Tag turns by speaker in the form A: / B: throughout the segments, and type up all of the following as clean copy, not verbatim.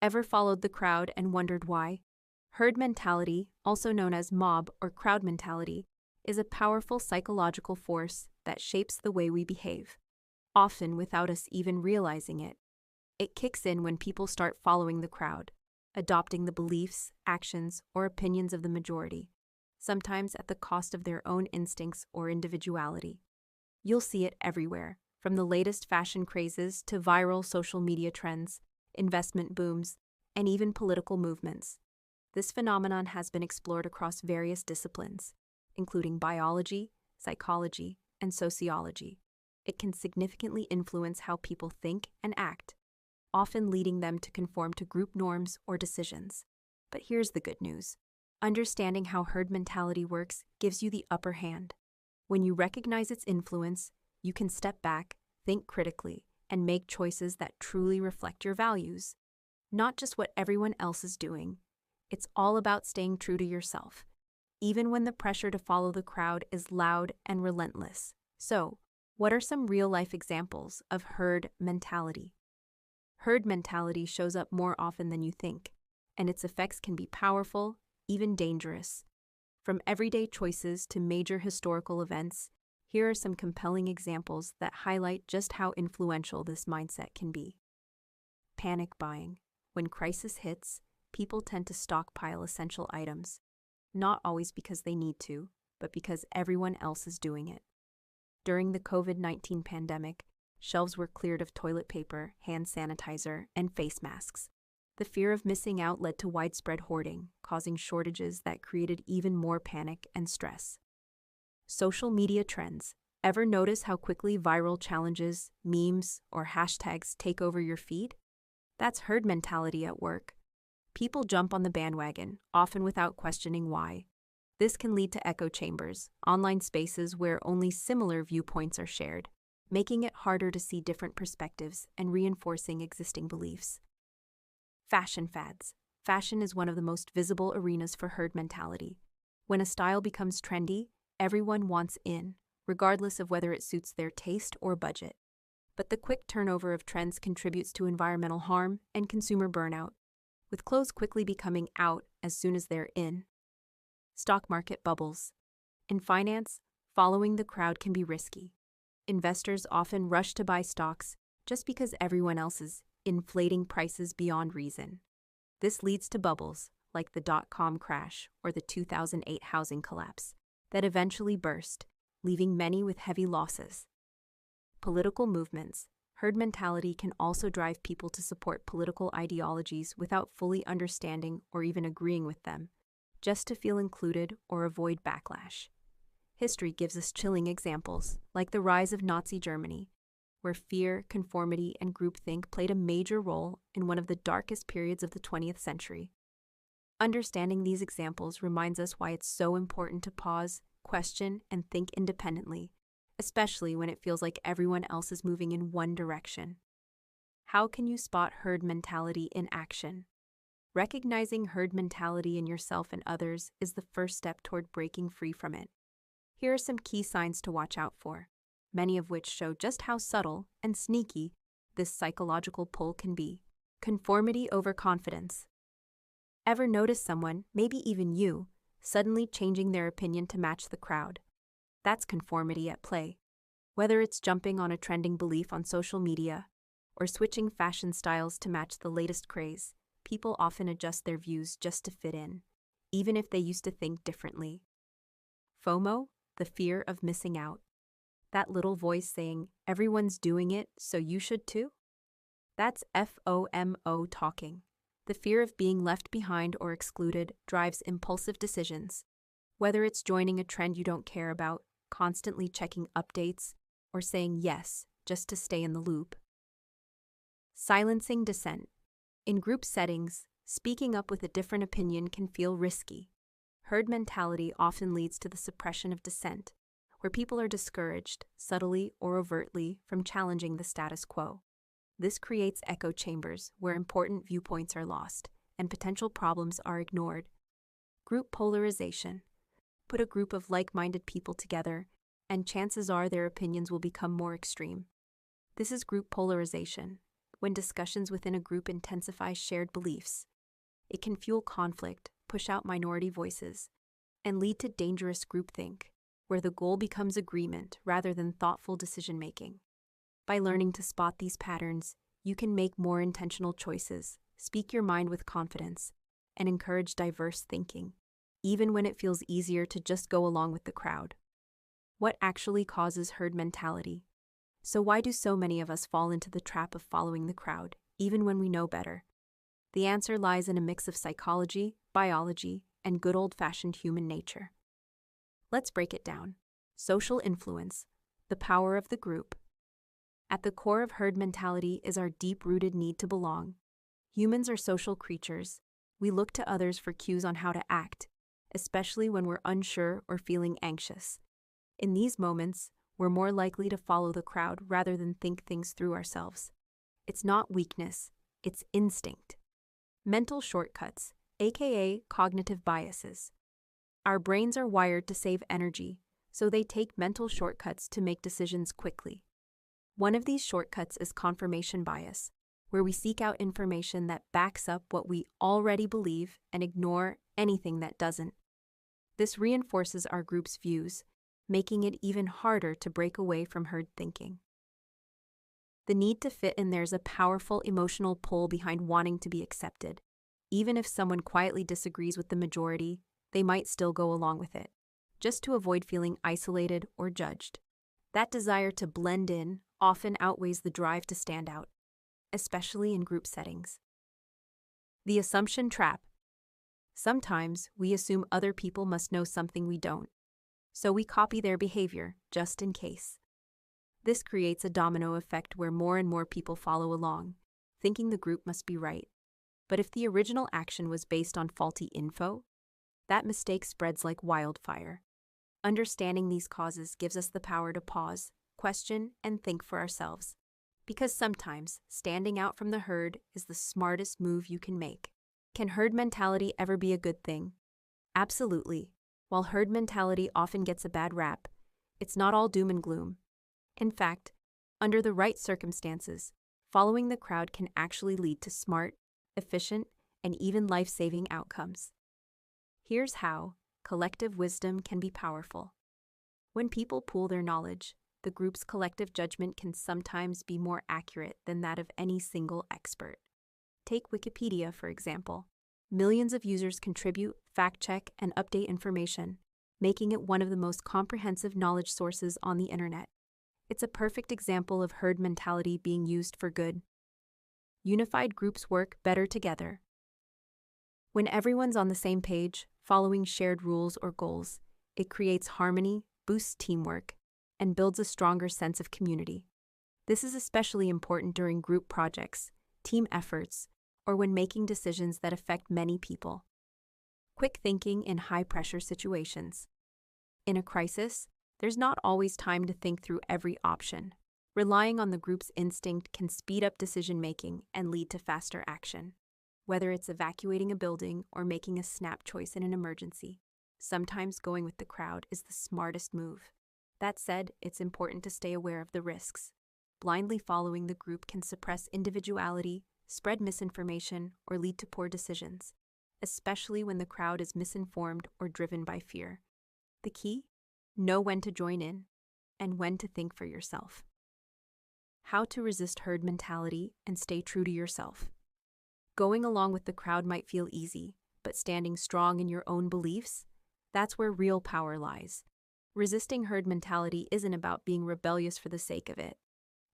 A: Ever followed the crowd and wondered why? Herd mentality, also known as mob or crowd mentality, is a powerful psychological force that shapes the way we behave, often without us even realizing it. It kicks in when people start following the crowd, adopting the beliefs, actions, or opinions of the majority, sometimes at the cost of their own instincts or individuality. You'll see it everywhere, from the latest fashion crazes to viral social media trends, investment booms, and even political movements. This phenomenon has been explored across various disciplines, including biology, psychology, and sociology. It can significantly influence how people think and act, often leading them to conform to group norms or decisions. But here's the good news. Understanding how herd mentality works gives you the upper hand. When you recognize its influence, you can step back, think critically, and make choices that truly reflect your values. Not just what everyone else is doing. It's all about staying true to yourself, even when the pressure to follow the crowd is loud and relentless. So, what are some real-life examples of herd mentality? Herd mentality shows up more often than you think, and its effects can be powerful, even dangerous. From everyday choices to major historical events, here are some compelling examples that highlight just how influential this mindset can be. Panic buying. When crisis hits, people tend to stockpile essential items, not always because they need to, but because everyone else is doing it. During the COVID-19 pandemic, shelves were cleared of toilet paper, hand sanitizer, and face masks. The fear of missing out led to widespread hoarding, causing shortages that created even more panic and stress. Social media trends. Ever notice how quickly viral challenges, memes, or hashtags take over your feed? That's herd mentality at work. People jump on the bandwagon, often without questioning why. This can lead to echo chambers, online spaces where only similar viewpoints are shared, making it harder to see different perspectives and reinforcing existing beliefs. Fashion fads. Fashion is one of the most visible arenas for herd mentality. When a style becomes trendy, everyone wants in, regardless of whether it suits their taste or budget. But the quick turnover of trends contributes to environmental harm and consumer burnout, with clothes quickly becoming out as soon as they're in. Stock market bubbles. In finance, following the crowd can be risky. Investors often rush to buy stocks just because everyone else is inflating prices beyond reason. This leads to bubbles, like the dot-com crash or the 2008 housing collapse, that eventually burst, leaving many with heavy losses. Political movements. Herd mentality can also drive people to support political ideologies without fully understanding or even agreeing with them, just to feel included or avoid backlash. History gives us chilling examples, like the rise of Nazi Germany, where fear, conformity, and groupthink played a major role in one of the darkest periods of the 20th century. Understanding these examples reminds us why it's so important to pause, question, and think independently, especially when it feels like everyone else is moving in one direction. How can you spot herd mentality in action? Recognizing herd mentality in yourself and others is the first step toward breaking free from it. Here are some key signs to watch out for, many of which show just how subtle and sneaky this psychological pull can be. Conformity over confidence. Ever notice someone, maybe even you, suddenly changing their opinion to match the crowd? That's conformity at play. Whether it's jumping on a trending belief on social media or switching fashion styles to match the latest craze, people often adjust their views just to fit in, even if they used to think differently. FOMO, the fear of missing out. That little voice saying, "Everyone's doing it, so you should too?" That's FOMO talking. The fear of being left behind or excluded drives impulsive decisions. Whether it's joining a trend you don't care about, constantly checking updates, or saying yes just to stay in the loop. Silencing dissent. In group settings, speaking up with a different opinion can feel risky. Herd mentality often leads to the suppression of dissent, where people are discouraged, subtly or overtly, from challenging the status quo. This creates echo chambers where important viewpoints are lost and potential problems are ignored. Group polarization. Put a group of like-minded people together, and chances are their opinions will become more extreme. This is group polarization, When discussions within a group intensify shared beliefs, it can fuel conflict, push out minority voices, and lead to dangerous groupthink, where the goal becomes agreement rather than thoughtful decision-making. By learning to spot these patterns, you can make more intentional choices, speak your mind with confidence, and encourage diverse thinking, even when it feels easier to just go along with the crowd. What actually causes herd mentality? So why do so many of us fall into the trap of following the crowd, even when we know better? The answer lies in a mix of psychology, biology, and good old-fashioned human nature. Let's break it down. Social influence, the power of the group. At the core of herd mentality is our deep-rooted need to belong. Humans are social creatures. We look to others for cues on how to act, especially when we're unsure or feeling anxious. In these moments, we're more likely to follow the crowd rather than think things through ourselves. It's not weakness, it's instinct. Mental shortcuts, aka cognitive biases. Our brains are wired to save energy, so they take mental shortcuts to make decisions quickly. One of these shortcuts is confirmation bias, where we seek out information that backs up what we already believe and ignore anything that doesn't. This reinforces our group's views, making it even harder to break away from herd thinking. The need to fit in. There's a powerful emotional pull behind wanting to be accepted. Even if someone quietly disagrees with the majority, they might still go along with it, just to avoid feeling isolated or judged. That desire to blend in often outweighs the drive to stand out, especially in group settings. The assumption trap. Sometimes we assume other people must know something we don't, so we copy their behavior just in case. This creates a domino effect where more and more people follow along, thinking the group must be right. But if the original action was based on faulty info, that mistake spreads like wildfire. Understanding these causes gives us the power to pause, question, and think for ourselves. Because sometimes standing out from the herd is the smartest move you can make. Can herd mentality ever be a good thing? Absolutely. While herd mentality often gets a bad rap, it's not all doom and gloom. In fact, under the right circumstances, following the crowd can actually lead to smart, efficient, and even life-saving outcomes. Here's how collective wisdom can be powerful. When people pool their knowledge, the group's collective judgment can sometimes be more accurate than that of any single expert. Take Wikipedia, for example. Millions of users contribute, fact-check, and update information, making it one of the most comprehensive knowledge sources on the internet. It's a perfect example of herd mentality being used for good. Unified groups work better together. When everyone's on the same page, following shared rules or goals, it creates harmony, boosts teamwork, and builds a stronger sense of community. This is especially important during group projects, team efforts, or when making decisions that affect many people. Quick thinking in high-pressure situations. In a crisis, there's not always time to think through every option. Relying on the group's instinct can speed up decision-making and lead to faster action. Whether it's evacuating a building or making a snap choice in an emergency, sometimes going with the crowd is the smartest move. That said, it's important to stay aware of the risks. Blindly following the group can suppress individuality, spread misinformation, or lead to poor decisions, especially when the crowd is misinformed or driven by fear. The key? Know when to join in and when to think for yourself. How to resist herd mentality and stay true to yourself. Going along with the crowd might feel easy, but standing strong in your own beliefs, that's where real power lies. Resisting herd mentality isn't about being rebellious for the sake of it.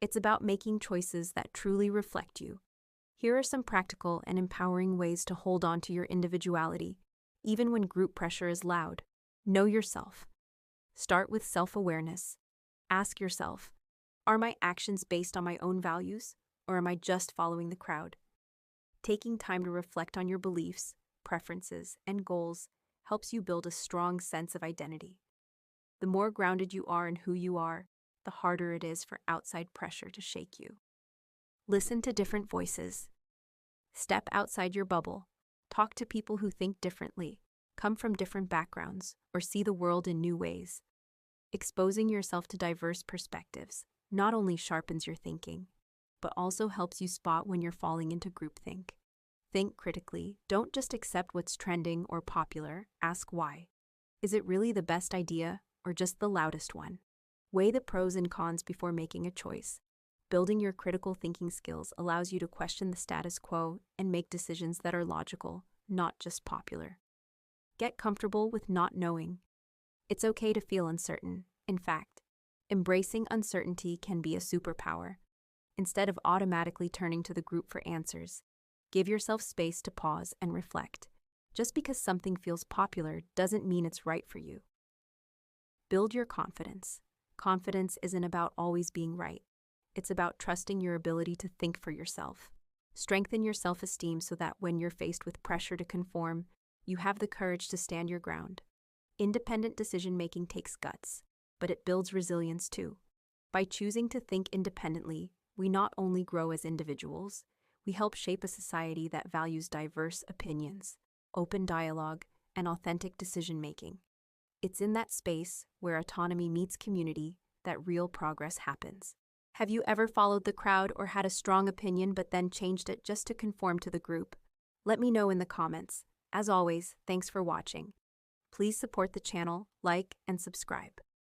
A: It's about making choices that truly reflect you. Here are some practical and empowering ways to hold on to your individuality, even when group pressure is loud. Know yourself. Start with self-awareness. Ask yourself, are my actions based on my own values, or am I just following the crowd? Taking time to reflect on your beliefs, preferences, and goals helps you build a strong sense of identity. The more grounded you are in who you are, the harder it is for outside pressure to shake you. Listen to different voices. Step outside your bubble. Talk to people who think differently, come from different backgrounds, or see the world in new ways. Exposing yourself to diverse perspectives not only sharpens your thinking, but also helps you spot when you're falling into groupthink. Think critically. Don't just accept what's trending or popular. Ask why. Is it really the best idea or just the loudest one? Weigh the pros and cons before making a choice. Building your critical thinking skills allows you to question the status quo and make decisions that are logical, not just popular. Get comfortable with not knowing. It's okay to feel uncertain. In fact, embracing uncertainty can be a superpower. Instead of automatically turning to the group for answers, give yourself space to pause and reflect. Just because something feels popular doesn't mean it's right for you. Build your confidence. Confidence isn't about always being right. It's about trusting your ability to think for yourself. Strengthen your self-esteem so that when you're faced with pressure to conform, you have the courage to stand your ground. Independent decision-making takes guts, but it builds resilience too. By choosing to think independently, we not only grow as individuals, we help shape a society that values diverse opinions, open dialogue, and authentic decision-making. It's in that space where autonomy meets community that real progress happens. Have you ever followed the crowd or had a strong opinion but then changed it just to conform to the group? Let me know in the comments. As always, thanks for watching. Please support the channel, like, and subscribe.